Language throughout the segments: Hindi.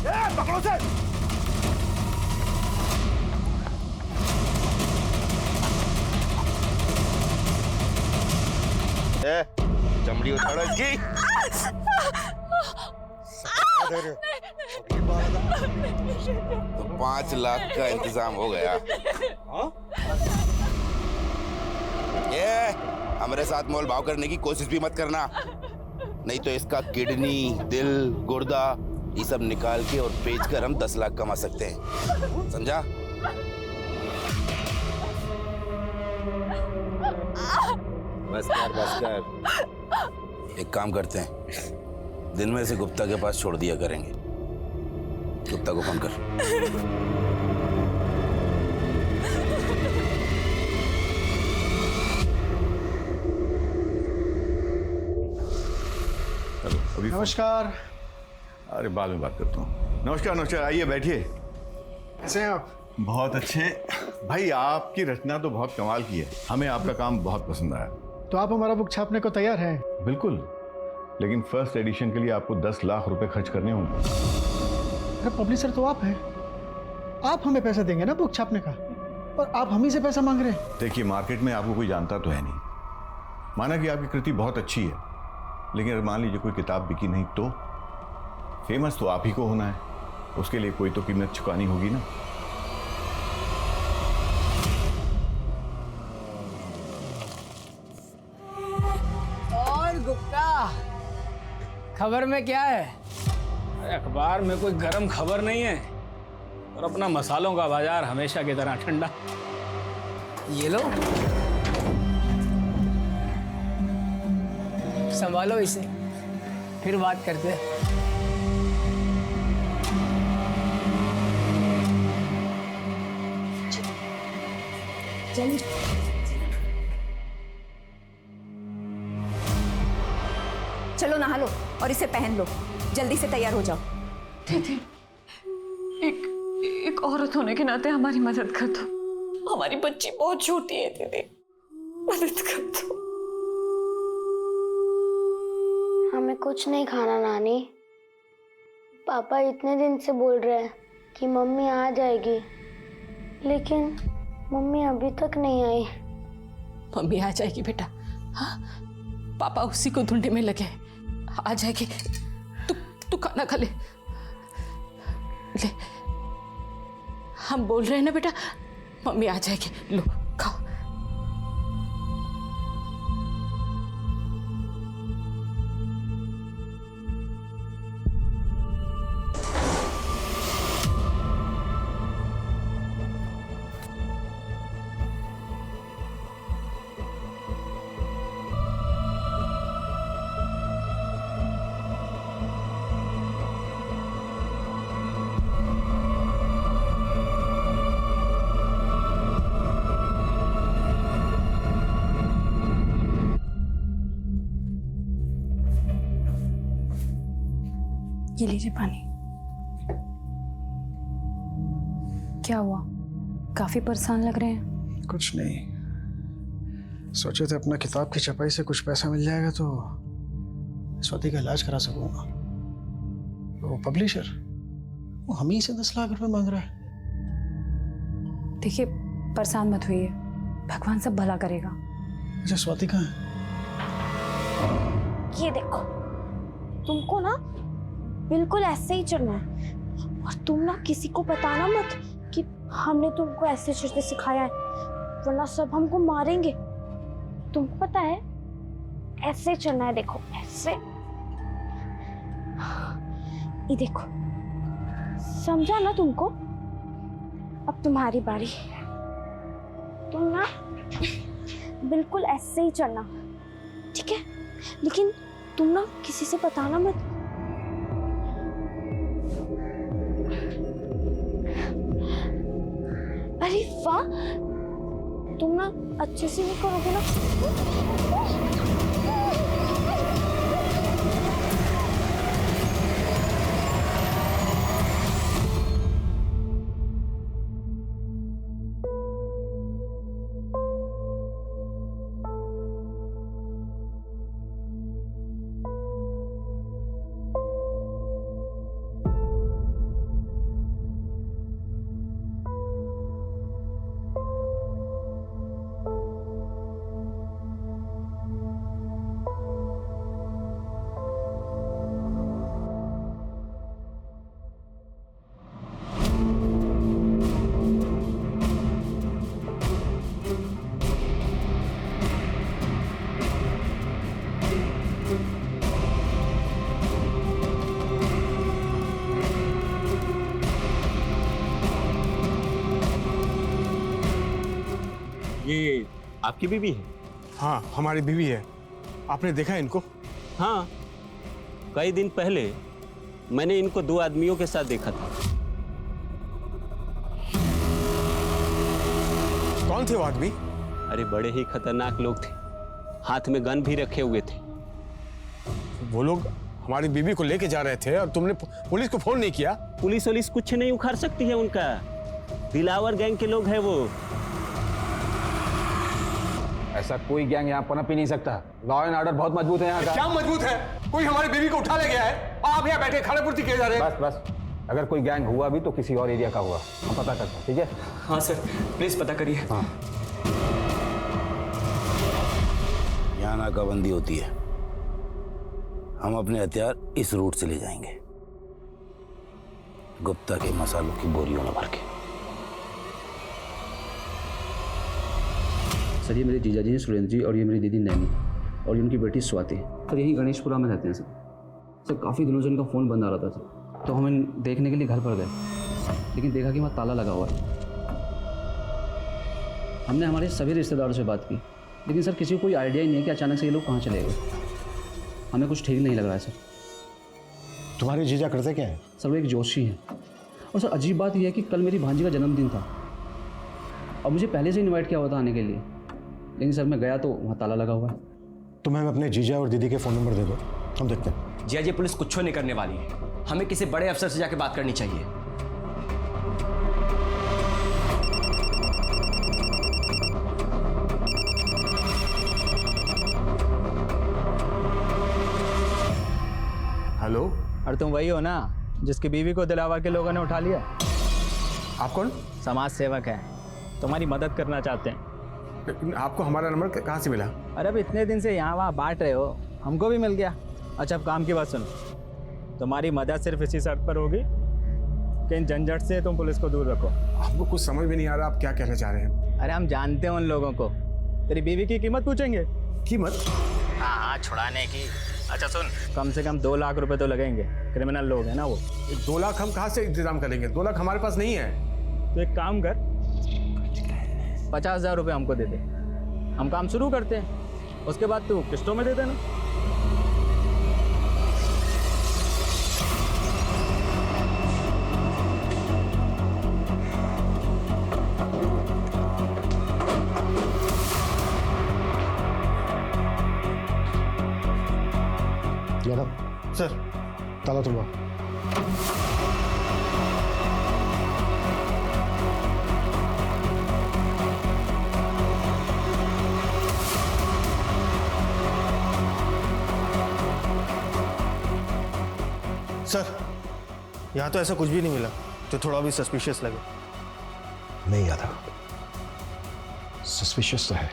पकड़ो से। चमड़ी उतारो इसकी। तो 5 लाख का इंतजाम हो गया। ये हमारे साथ मोल भाव करने की कोशिश भी मत करना, नहीं तो इसका किडनी, दिल, गुर्दा ये सब निकाल के और बेच कर हम 10 लाख कमा सकते हैं, समझा? बस कर। एक काम करते हैं, दिन में से गुप्ता के पास छोड़ दिया करेंगे। गुप्ता को फोन कर। नमस्कार। अरे बाद में बात करता हूँ। नमस्कार नमस्कार, आइए बैठिए। कैसे हैं आप? बहुत अच्छे भाई, आपकी रचना तो बहुत कमाल की है, हमें आपका काम बहुत पसंद आया। तो आप हमारा बुक छापने को तैयार हैं? बिल्कुल, लेकिन फर्स्ट एडिशन के लिए आपको 10 लाख रुपए खर्च करने होंगे। अरे पब्लिशर तो आप हैं, आप हमें पैसा देंगे ना बुक छापने का, और आप हम ही से पैसा मांग रहे हैं। देखिए, मार्केट में आपको कोई जानता तो है नहीं। माना कि आपकी कृति बहुत अच्छी है, लेकिन अगर मान लीजिए कोई किताब बिकी नहीं तो फेमस तो आप ही को होना है, उसके लिए कोई तो कीमत चुकानी होगी ना। और गुप्ता, खबर में क्या है? अखबार में कोई गर्म खबर नहीं है, और अपना मसालों का बाजार हमेशा की तरह ठंडा। ये लो, संभालो इसे, फिर बात करते हैं। चलिए। चलो नहा लो और इसे पहन लो, जल्दी से तैयार हो जाओ। दीदी, एक औरत होने के नाते हमारी मदद कर दो। हमारी बच्ची बहुत छोटी है दीदी, मदद कर दो। हमें कुछ नहीं खाना नानी। पापा इतने दिन से बोल रहे हैं कि मम्मी आ जाएगी, लेकिन मम्मी अभी तक नहीं आई। मम्मी आ जाएगी बेटा, हाँ, पापा उसी को ढूंढने में लगे, आ जाएगी। तू खाना खा ले। हम बोल रहे हैं ना बेटा, मम्मी आ जाएगी, लो खाओ। ये लीजिए पानी। क्या हुआ, काफी परेशान लग रहे हैं? कुछ नहीं, सोचे थे अपना किताब की छपाई से कुछ पैसा मिल जाएगा तो स्वाति का इलाज करा सकूंगा। वो पब्लिशर, वो हम ही से 10 लाख रुपए मांग रहा है। देखिए, परेशान मत होइए, भगवान सब भला करेगा। अच्छा, स्वाति कहाँ है? ये देखो, तुमको ना बिल्कुल ऐसे ही चलना है, और तुम ना किसी को बताना मत कि हमने तुमको ऐसे चलते सिखाया है, वरना सब हमको मारेंगे। तुमको पता है, ऐसे चलना है। देखो ऐसे, ये देखो, समझा ना तुमको? अब तुम्हारी बारी। तुम ना बिल्कुल ऐसे ही चलना, ठीक है? लेकिन तुम ना किसी से बताना मत। अरे वाह, तुम ना अच्छे से नहीं करोगे ना? ये आपकी बीवी है? हाँ, हमारी बीवी है। आपने देखा इनको? हाँ, कई दिन पहले मैंने इनको 2 आदमियों के साथ देखा था। कौन थे वो आदमी? अरे बड़े ही खतरनाक लोग थे, हाथ में गन भी रखे हुए थे। वो लोग हमारी बीवी को लेके जा रहे थे और तुमने पुलिस को फोन नहीं किया? पुलिस वुलिस कुछ नहीं उखाड़ सकती है उनका, दिलावर गैंग के लोग हैं वो। ऐसा कोई गैंग यहाँ पनप ही नहीं सकता। लॉ एंड ऑर्डर बहुत मजबूत है यहाँ का। क्या मजबूत है? कोई हमारी बीवी को उठा ले गया है, आप यहाँ बैठे खाने पूर्ति किए जा रहे हैं। बस बस, अगर कोई गैंग हुआ भी तो किसी और एरिया का हुआ, हम पता करते हैं, ठीक है? हाँ सर, प्लीज पता करिए। हाँ। यहाँ नाकाबंदी होती है, हम अपने हथियार इस रूट से ले जाएंगे, गुप्ता के मसालों की बोरियों में भर के। सर ये मेरे जीजाजी हैं सुरेंद्र जी, और ये मेरी दीदी नैनी, और ये उनकी बेटी स्वाति। सर यही गणेशपुरा में रहते हैं सर काफ़ी दिनों से इनका फ़ोन बंद आ रहा था सर, तो हम इन देखने के लिए घर पर गए, लेकिन देखा कि वहाँ ताला लगा हुआ है। हमने हमारे सभी रिश्तेदारों से बात की, लेकिन सर किसी को कोई आइडिया ही नहीं है कि अचानक से ये लोग कहाँ चले गए। हमें कुछ ठीक नहीं लग रहा है सर। तुम्हारे जीजा करते क्या है? सर वो एक जोशी है, और सर अजीब बात यह है कि कल मेरी भांजी का जन्मदिन था और मुझे पहले से इन्वाइट किया हुआ था आने के लिए, लेकिन सर मैं गया तो वहाँ ताला लगा हुआ है। तुम्हें हम अपने जीजा और दीदी के फ़ोन नंबर दे दो, हम देखते हैं। जी पुलिस कुछ नहीं करने वाली है, हमें किसी बड़े अफसर से जाके बात करनी चाहिए। हेलो। और तुम वही हो ना जिसकी बीवी को दिलावर के लोगों ने उठा लिया? आप कौन? समाज सेवक है, तुम्हारी मदद करना चाहते हैं। लेकिन आपको हमारा नंबर कहाँ से मिला? अरे अब इतने दिन से यहाँ वहाँ बांट रहे हो, हमको भी मिल गया। अच्छा अब काम की बात सुनो, तुम्हारी मदद सिर्फ इसी शर्त पर होगी कि इन झंझट से तुम पुलिस को दूर रखो। आपको कुछ समझ में नहीं आ रहा, आप क्या कहना चाह रहे हैं? अरे हम जानते हैं उन लोगों को, तेरी बीवी की कीमत पूछेंगे। कीमत? हाँ छुड़ाने की। अच्छा सुन, कम से कम 2 लाख रुपए तो लगेंगे, क्रिमिनल लोग हैं ना वो। 2 लाख हम कहाँ से इंतजाम करेंगे? 2 लाख हमारे पास नहीं है। तो एक काम कर, 50,000 रुपये हमको दे दे, हम काम शुरू करते हैं, उसके बाद तू किस्तों में दे देना। यादव सर, ताला तुलवा। सर यहाँ तो ऐसा कुछ भी नहीं मिला जो थोड़ा भी सस्पिशियस लगे। नहीं यादव, सस्पिशियस तो है।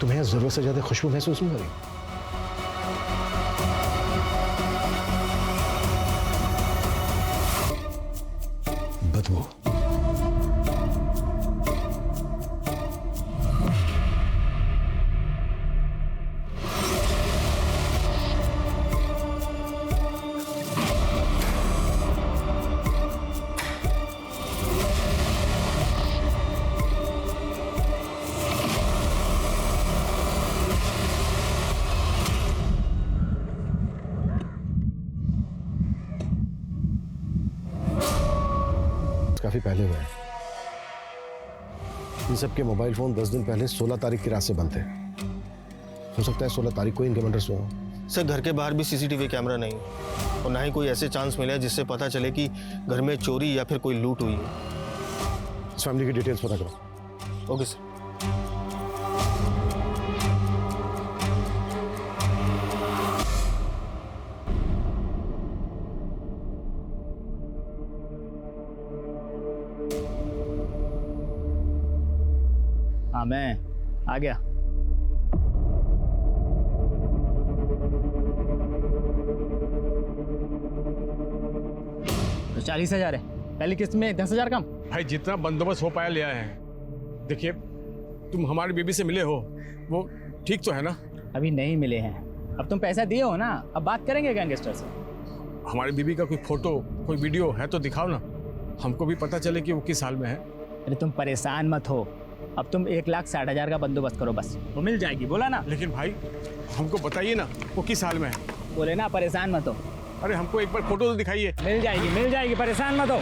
तुम्हें जरूरत से ज्यादा खुशबू महसूस नहीं हो रही? बदबू। काफी पहले हुए हैं। इन सब के मोबाइल फोन 10 दिन पहले 16 तारीख की रात से बंद थे। हो सकता है 16 तारीख को इनके मर्डर हुआ हो। सर घर के बाहर भी सीसीटीवी कैमरा नहीं और ना ही कोई ऐसे चांस मिले जिससे पता चले कि घर में चोरी या फिर कोई लूट हुई है। इस फैमिली की डिटेल्स पता करो। Okay sir. हाँ मैं आ गया। तो 40,000 है, पहली किस्त में 10,000 कम। भाई जितना बंदोबस्त हो पाया ले आए हैं। देखिए तुम हमारी बीबी से मिले हो, वो ठीक तो है ना? अभी नहीं मिले हैं, अब तुम पैसा दिए हो ना, अब बात करेंगे गैंगस्टर से। हमारी बीबी का कोई फोटो कोई वीडियो है तो दिखाओ ना, हमको भी पता चले कि वो किस हाल में है। अरे तुम परेशान मत हो, अब तुम 1,60,000 का बंदोबस्त करो बस, वो मिल जाएगी। बोला ना? लेकिन भाई हमको बताइए ना वो किस हाल में है। बोले ना परेशान मत हो। अरे हमको एक बार फोटो तो दिखाइए। मिल जाएगी, परेशान मत हो।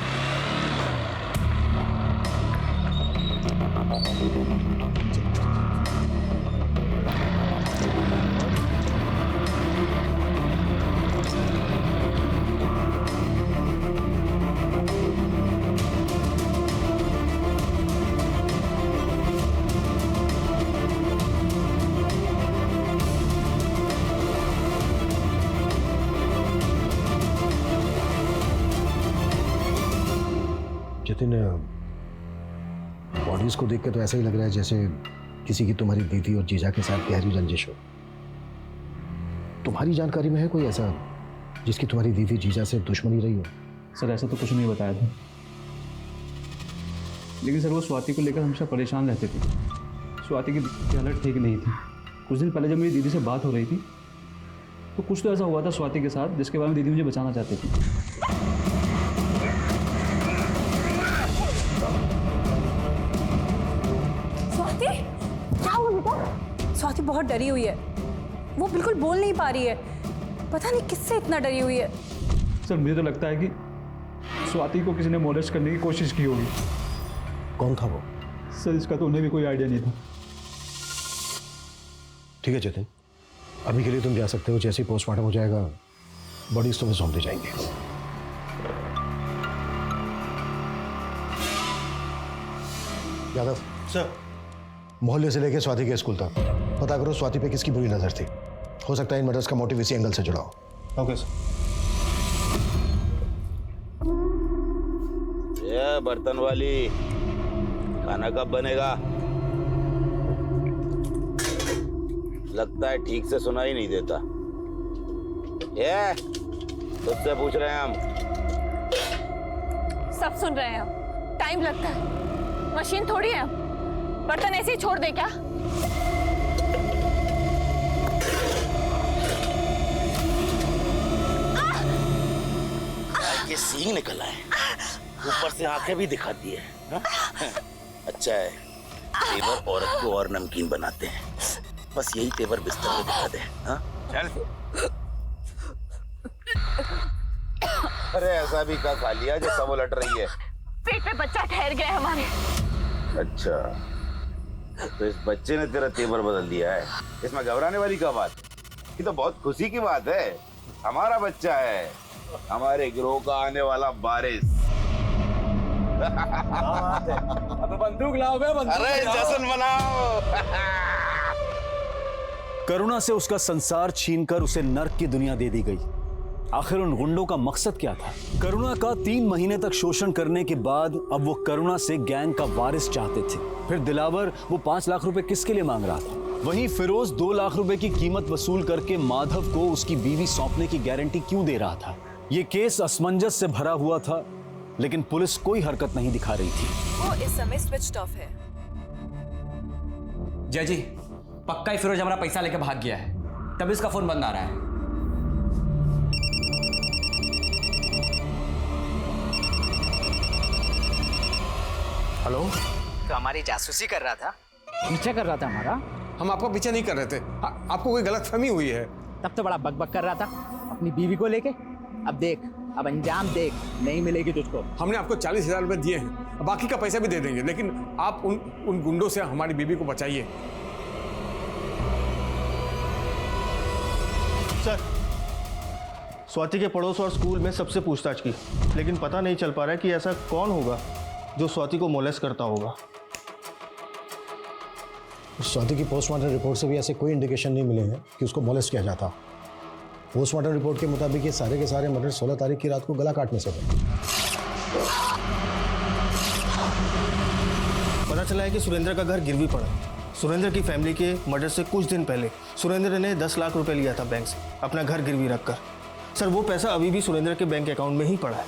जितिन, बॉडीज को देख के तो ऐसा ही लग रहा है जैसे किसी की तुम्हारी दीदी और जीजा के साथ गहरी रंजिश हो। तुम्हारी जानकारी में है कोई ऐसा जिसकी तुम्हारी दीदी जीजा से दुश्मनी रही हो? सर ऐसा तो कुछ नहीं बताया था, लेकिन सर वो स्वाति को लेकर हमेशा परेशान रहते थे। स्वाति की हालत ठीक नहीं थी। कुछ दिन पहले जब मेरी दीदी से बात हो रही थी तो कुछ तो ऐसा हुआ था स्वाति के साथ जिसके बारे में दीदी मुझे बचाना चाहती थी। स्वाति, क्या हुआ बेटा? स्वाति बहुत डरी हुई है, वो बिल्कुल बोल नहीं पा रही है। पता नहीं किससे इतना डरी हुई है। सर मुझे तो लगता है कि स्वाति को किसी ने मोलेस्ट करने की कोशिश की होगी। कौन था वो? सर इसका तो उन्हें भी कोई आइडिया नहीं था। ठीक है जितिन, अभी के लिए तुम जा सकते हो। जैसे ही पोस्टमार्टम हो जाएगा बॉडीज तुम्हें सौंप दी जाएंगे। यादव सर, मोहल्ले से लेकर स्वाति के स्कूल तक पता करो स्वाति पे किसकी बुरी नजर थी। हो सकता है इन मर्डर्स का मोटिव इसी एंगल से जुड़ा हो। Okay sir. ये बर्तन वाली, खाना कब बनेगा? लगता है ठीक से सुना ही नहीं देता। ये तुझसे पूछ रहे हैं हम। सब सुन रहे हैं हम। टाइम लगता है, मशीन थोड़ी है। बर्तन ऐसे ही छोड़ दे क्या? ये सींग निकला है, ऊपर से आंखें भी दिखाती है। हा? अच्छा है, तेवर औरत को और नमकीन बनाते हैं। बस यही तेवर बिस्तर पे दिखा दे। हा? चल। अरे ऐसा भी क्या खा लिया जो सब उलट रही है? पेट पे बच्चा ठहर गया है हमारे। अच्छा, तो इस बच्चे ने तेरा तेवर बदल दिया है। इसमें घबराने वाली क्या बात? ये तो बहुत खुशी की बात है। हमारा बच्चा है, हमारे गिरोह का आने वाला वारिस। अब बंदूक लाओ बे, बंदूक। अरे जश्न मनाओ। करुणा से उसका संसार छीनकर उसे नर्क की दुनिया दे दी गई। आखिर उन गुंडों का मकसद क्या था? करुणा का 3 महीने तक शोषण करने के बाद अब वो करुणा से गैंग का वारिस चाहते थे। फिर दिलावर वो 5 लाख रुपए किसके लिए मांग रहा था? वहीं फिरोज 2 लाख रुपए की कीमत वसूल करके माधव को उसकी बीवी सौंपने की गारंटी क्यों दे रहा था? ये केस असमंजस से भरा हुआ था, लेकिन पुलिस कोई हरकत नहीं दिखा रही थी। वो इस समय स्विच्ड ऑफ है। जय जी, पक्का ही फिरोज हमारा पैसा लेके भाग गया है, तभी इसका फोन बंद आ रहा है। हेलो, तो हमारी जासूसी कर रहा था, पीछा कर रहा था हमारा। हम आपका पीछा नहीं कर रहे थे, आपको कोई गलतफहमी हुई है। तब तो बड़ा बकबक कर रहा था अपनी बीवी को लेके। अब देख, अब अंजाम देख, नहीं मिलेगी तुझको। हमने आपको 40,000 रुपए दिए हैं, बाकी का पैसा भी दे देंगे, लेकिन आप उन गुंडों से हमारी बीवी को बचाइए। सर, स्वाति के पड़ोस और स्कूल में सबसे पूछताछ की, लेकिन पता नहीं चल पा रहा है कि ऐसा कौन होगा जो स्वाति को मोलेस्ट करता होगा। स्वाति की पोस्टमार्टम रिपोर्ट से भी ऐसे कोई इंडिकेशन नहीं मिले हैं कि उसको मोलेस्ट किया जाता। पोस्टमार्टम रिपोर्ट के मुताबिक ये सारे के सारे मर्डर 16 तारीख की रात को गला काटने से हुए। पता चला है कि सुरेंद्र का घर गिरवी पड़ा। सुरेंद्र की फैमिली के मर्डर से कुछ दिन पहले सुरेंद्र ने 10 लाख रुपए लिया था बैंक से, अपना घर गिरवी रखकर। सर, वो पैसा अभी भी सुरेंद्र के बैंक अकाउंट में ही पड़ा है।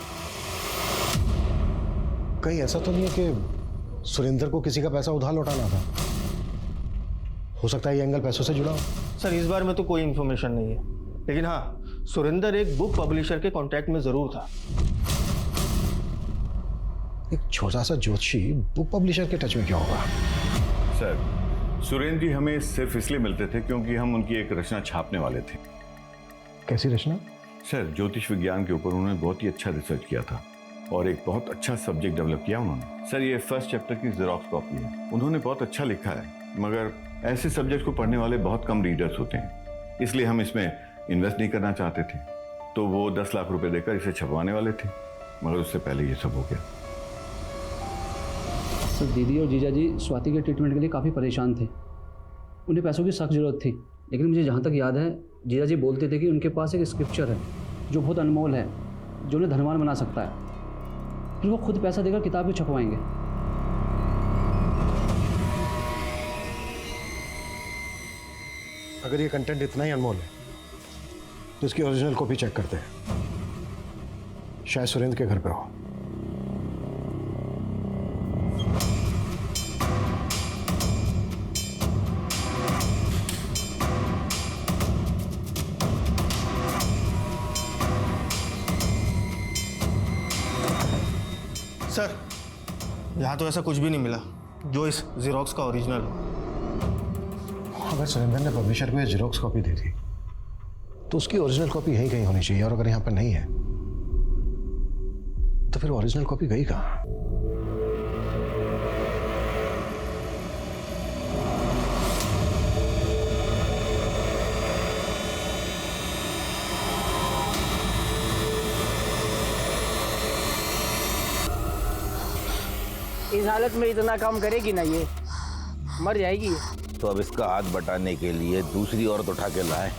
कहीं ऐसा तो नहीं है कि सुरेंद्र को किसी का पैसा उधार लौटाना था? हो सकता है ये एंगल पैसों से जुड़ा हो। सर, इस बार में तो कोई इन्फॉर्मेशन नहीं है, लेकिन हाँ, सुरेंद्र एक बुक पब्लिशर के कॉन्टैक्ट में जरूर था। एक छोटा सा ज्योतिषी बुक पब्लिशर के टच में क्यों होगा? सर, सुरेंद्र जी हमें सिर्फ इसलिए मिलते थे क्योंकि हम उनकी एक रचना छापने वाले थे। कैसी रचना? सर, ज्योतिष विज्ञान के ऊपर उन्होंने बहुत ही अच्छा रिसर्च किया था और एक बहुत अच्छा सब्जेक्ट डेवलप किया उन्होंने। सर, ये फर्स्ट चैप्टर की जेरोक्स कॉपी है। उन्होंने बहुत अच्छा लिखा है, मगर ऐसे सब्जेक्ट को पढ़ने वाले बहुत कम रीडर्स होते हैं, इसलिए हम इसमें इन्वेस्ट नहीं करना चाहते थे। तो वो 10 लाख रुपए देकर इसे छपवाने वाले थे, मगर उससे पहले ये सब हो गया। सर, दीदी और जीजा जी स्वाति के ट्रीटमेंट के लिए काफ़ी परेशान थे। उन्हें पैसों की सख्त ज़रूरत थी, लेकिन मुझे जहाँ तक याद है जीजा जी बोलते थे कि उनके पास एक स्क्रिप्चर है जो बहुत अनमोल है, जो उन्हें धनवान बना सकता है। फिर वो खुद पैसा देकर किताब भी छपवाएंगे। अगर ये कंटेंट इतना ही अनमोल है तो इसकी ओरिजिनल कॉपी चेक करते हैं। शायद सुरेंद्र के घर पे हो। सर, यहाँ तो ऐसा कुछ भी नहीं मिला जो इस जेरोक्स का ओरिजिनल हो। अगर सुरेंद्र ने पब्लिशर को ये जेरोक्स कॉपी दी थी तो उसकी ओरिजिनल कॉपी यहीं कहीं होनी चाहिए, और अगर यहाँ पर नहीं है तो फिर ओरिजिनल कॉपी गई कहाँ? इस हालत में इतना काम करेगी ना, ये मर जाएगी। तो अब इसका हाथ बटाने के लिए दूसरी औरत उठा के लाए।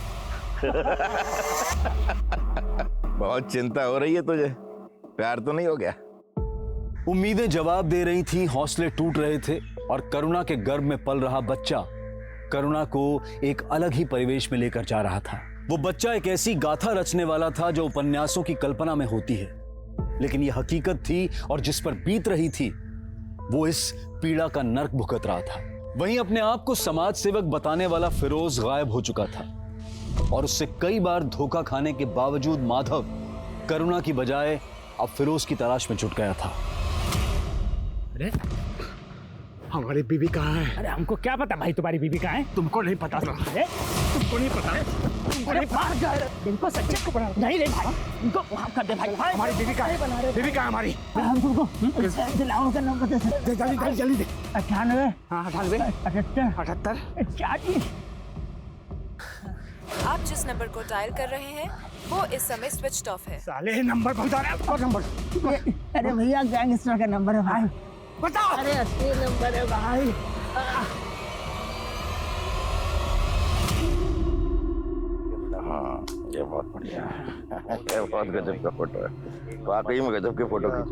बहुत चिंता हो रही है तुझे, प्यार तो नहीं हो गया? उम्मीदें जवाब दे रही थी, हौसले टूट रहे थे, और करुणा के गर्भ में पल रहा बच्चा करुणा को एक अलग ही परिवेश में लेकर जा रहा था। वो बच्चा एक ऐसी गाथा रचने वाला था जो उपन्यासों की कल्पना में होती है, लेकिन यह हकीकत थी और जिस पर बीत रही थी वो इस पीड़ा का नर्क भुगत रहा था। वहीं अपने आप को समाज सेवक बताने वाला फिरोज गायब हो चुका था, और उससे कई बार धोखा खाने के बावजूद माधव करुणा की बजाय अब फिरोज की तलाश में जुट गया था। अरे हमारी बीबी कहाँ है? अरे हमको क्या पता भाई तुम्हारी बीबी कहाँ है? तुमको नहीं पता था? अरे तुमको नहीं पता है? तुमको नहीं पता? इनको सच्चे को बना नहीं रे भाई, इनको माफ कर दे भाई। हमारी बीबी कहाँ है? बीबी कहाँ है हमारी? हम तुमको दिलाओ का नंबर दे, जल्दी जल्दी दे। 98 98 78 78 40। आप जिस नंबर को डायल कर रहे हैं वो इस समय स्विच ऑफ है। साले नंबर बता रहे हैं, नंबर। अरे भैया गैंगस्टर का नंबर है भाई, बताओ। अरे असली नंबर है भाई। हाँ, ये बहुत बढ़िया है। ये बहुत गजब का फोटो है, वाकई में गजब के फोटो खींच।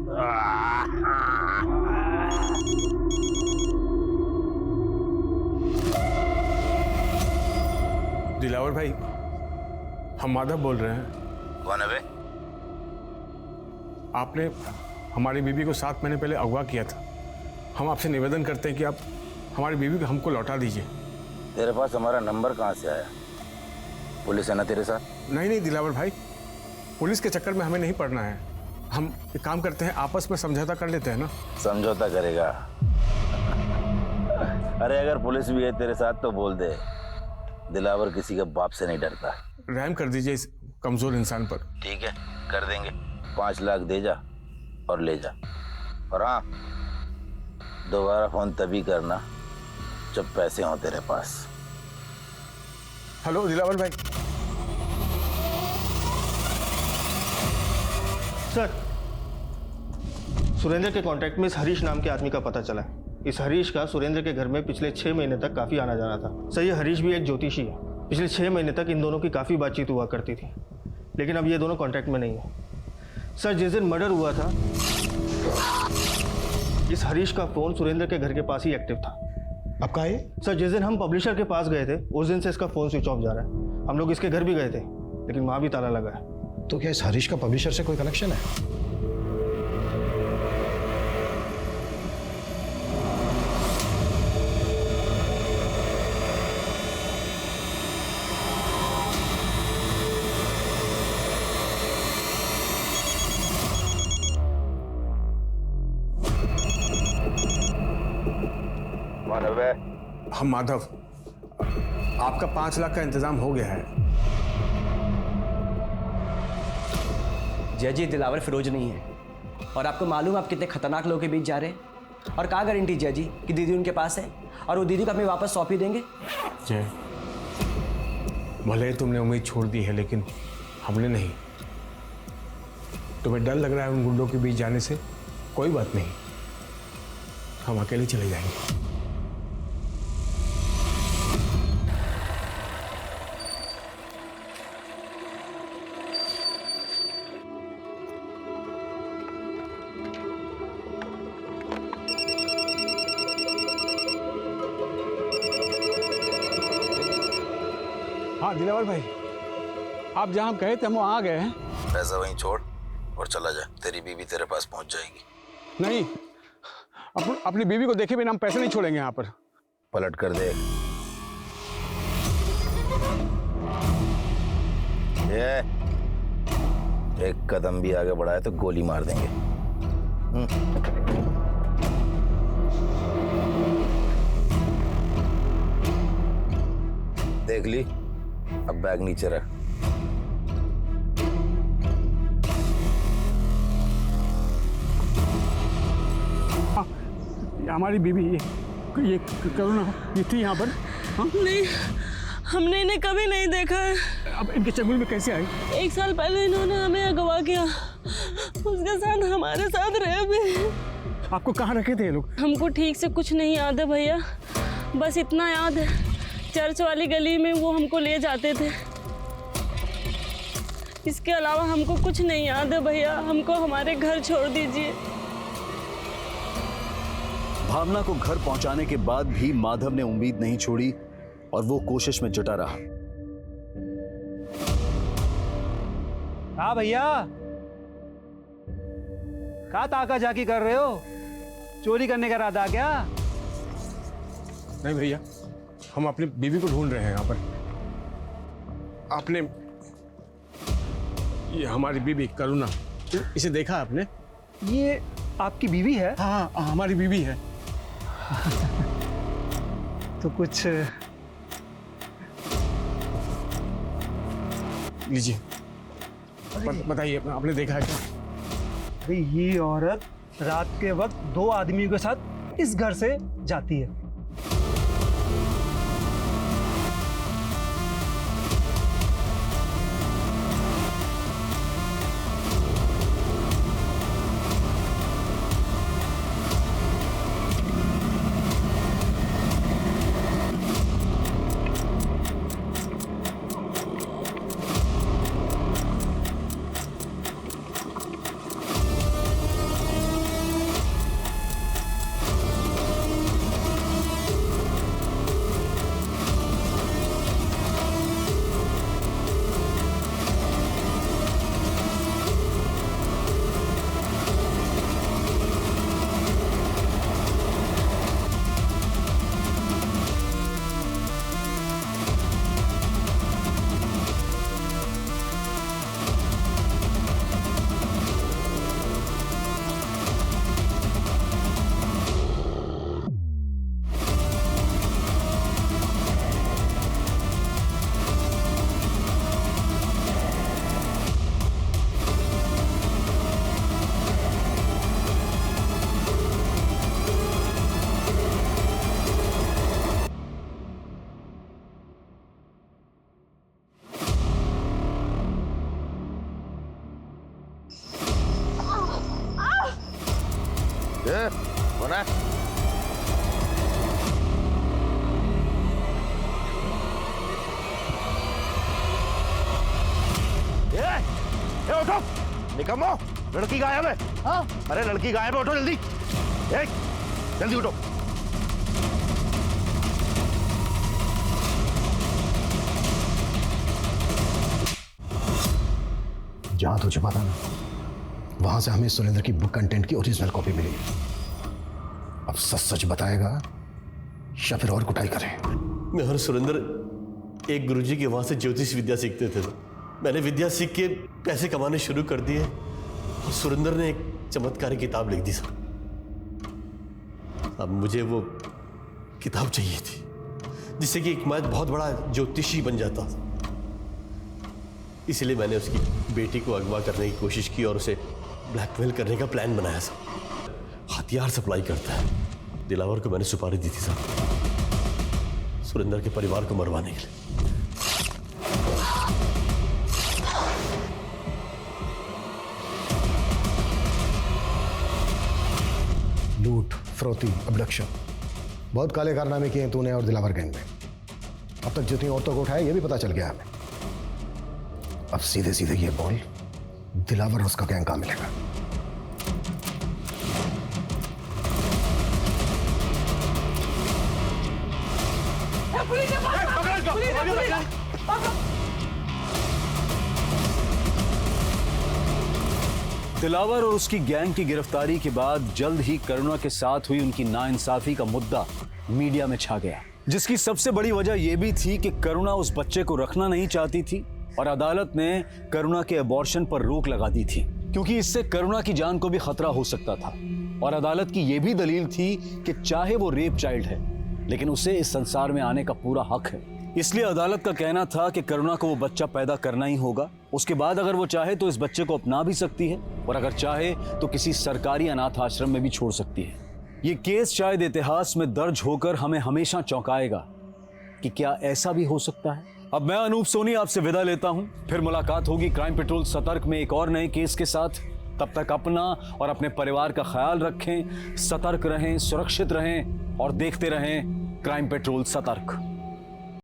दिलावर भाई, हम माधव बोल रहे हैं। कौन है बे? आपने हमारी बीबी को 7 महीने पहले अगवा किया था। हम आपसे निवेदन करते हैं कि आप हमारी बीवी को हमको लौटा दीजिए। तेरे पास हमारा नंबर कहाँ से आया? पुलिस है ना तेरे साथ? नहीं दिलावर भाई, पुलिस के चक्कर में हमें नहीं पड़ना है। हम एक काम करते हैं, आपस में समझौता कर लेते हैं ना। समझौता करेगा? अरे अगर पुलिस भी है तेरे साथ तो बोल दे, दिलावर किसी के बाप से नहीं डरता। रहम कर दीजिए इस कमजोर इंसान पर। ठीक है, कर देंगे। 5 लाख दे जा और ले जा। और हाँ, दोबारा फोन तभी करना जब पैसे हों तेरे पास। हेलो दिलावर भाई। सर, सुरेंद्र के कॉन्टैक्ट में इस हरीश नाम के आदमी का पता चला है। इस हरीश का सुरेंद्र के घर में पिछले 6 महीने तक काफ़ी आना जाना था। सर, ये हरीश भी एक ज्योतिषी है। पिछले 6 महीने तक इन दोनों की काफ़ी बातचीत हुआ करती थी, लेकिन अब ये दोनों कॉन्टैक्ट में नहीं है। सर, जिस दिन मर्डर हुआ था इस हरीश का फ़ोन सुरेंद्र के घर के पास ही एक्टिव था। अब कहाँ है? सर, जिस दिन हम पब्लिशर के पास गए थे उस दिन से इसका फ़ोन स्विच ऑफ जा रहा है। हम लोग इसके घर भी गए थे, लेकिन वहाँ भी ताला लगा है। तो क्या इस हरीश का पब्लिशर से कोई कनेक्शन है? मानव है? हम माधव, आपका 5 लाख का इंतजाम हो गया है। जय जी, दिलावर फिरोज नहीं है और आपको मालूम आप कितने खतरनाक लोगों के बीच जा रहे हैं। और कहाँ गारंटी जय जी कि दीदी उनके पास है और वो दीदी को हमें वापस सौंप ही देंगे? जय, भले तुमने उम्मीद छोड़ दी है लेकिन हमने नहीं। तुम्हें डर लग रहा है उन गुंडों के बीच जाने से? कोई बात नहीं, हम अकेले चले जाएंगे। हाँ दिलावर भाई, आप जहाँ गए थे हम वहाँ आ गए हैं। पैसा वहीं छोड़ और चला जा, तेरी बीवी तेरे पास पहुंच जाएगी। नहीं, अपनी बीवी को देखे बिना हम पैसे नहीं छोड़ेंगे यहाँ पर। पलट कर दे। ये एक कदम भी आगे बढ़ाए तो गोली मार देंगे। देख ली, अब बैग नीचे रख। हमारी बीबी ये करुणा ये थी यहाँ पर? हाँ? नहीं, हमने इन्हें कभी नहीं देखा है। अब इनके चंगुल में कैसे आई? 1 साल पहले इन्होंने हमें अगवा किया, उसके साथ हमारे साथ रहे भी। आपको कहाँ रखे थे ये लोग? हमको ठीक से कुछ नहीं याद है भैया, बस इतना याद है चर्च वाली गली में वो हमको ले जाते थे। इसके अलावा हमको कुछ नहीं याद है भैया, हमको हमारे घर छोड़ दीजिए। भावना को घर पहुंचाने के बाद भी माधव ने उम्मीद नहीं छोड़ी और वो कोशिश में जुटा रहा। हाँ भैया, कहाँ ताका झाकी कर रहे हो? चोरी करने का इरादा क्या? नहीं भैया, हम अपनी बीवी को ढूंढ रहे हैं यहाँ पर। आपने ये हमारी बीवी करुणा, इसे देखा आपने? ये आपकी बीवी है? हाँ, हमारी बीवी है। तो कुछ लीजिए, बताइए, आपने देखा है क्या? भाई ये औरत रात के वक्त 2 आदमियों के साथ इस घर से जाती है। कौन है? ए, उठो निकम्मो, लड़की गायब है। हाँ? अरे लड़की गायब है, उठो जल्दी। जल्दी उठो। जहां तुझे पता ना, वहां से हमें सुरेंद्र की बुक कंटेंट की ओरिजिनल कॉपी मिली। अब सच सच बताएगा या फिर और कुटाई करे? मैं और सुरेंद्र एक गुरुजी के वहां से ज्योतिष विद्या सीखते थे। मैंने विद्या सीख के पैसे कमाने शुरू कर दिए और सुरेंद्र ने एक चमत्कारी किताब लिख दी सर। अब मुझे वो किताब चाहिए थी जिससे कि एक मैं बहुत बड़ा ज्योतिषी बन जाता। इसलिए मैंने उसकी बेटी को अगवा करने की कोशिश की और उसे ब्लैकमेल करने का प्लान बनाया साहब। हथियार सप्लाई करता है। दिलावर को मैंने सुपारी दी थी साहब, सुरेंद्र के परिवार को मरवाने के लिए। लूट, फरोती, अबडक्शन, बहुत काले कारनामे किए हैं तूने और दिलावर गैंग में। अब तक जितनी औरतों को उठाया ये भी पता चल गया हमें। अब सीधे सीधे ये बोल, दिलावर उसका गैंग कहाँ मिलेगा? दिलावर और उसकी गैंग की गिरफ्तारी के बाद जल्द ही करुणा के साथ हुई उनकी नाइंसाफी का मुद्दा मीडिया में छा गया, जिसकी सबसे बड़ी वजह यह भी थी कि करुणा उस बच्चे को रखना नहीं चाहती थी और अदालत ने करुणा के अबॉर्शन पर रोक लगा दी थी, क्योंकि इससे करुणा की जान को भी खतरा हो सकता था। और अदालत की यह भी दलील थी कि चाहे वो रेप चाइल्ड है, लेकिन उसे इस संसार में आने का पूरा हक है। इसलिए अदालत का कहना था कि करुणा को वो बच्चा पैदा करना ही होगा। उसके बाद अगर वो चाहे तो इस बच्चे को अपना भी सकती है और अगर चाहे तो किसी सरकारी अनाथ आश्रम में भी छोड़ सकती है। ये केस शायद इतिहास में दर्ज होकर हमें हमेशा चौंकाएगा कि क्या ऐसा भी हो सकता है। अब मैं अनूप सोनी आपसे विदा लेता हूं, फिर मुलाकात होगी क्राइम पेट्रोल सतर्क में एक और नए केस के साथ। तब तक अपना और अपने परिवार का ख्याल रखें, सतर्क रहें, सुरक्षित रहें और देखते रहें क्राइम पेट्रोल सतर्क।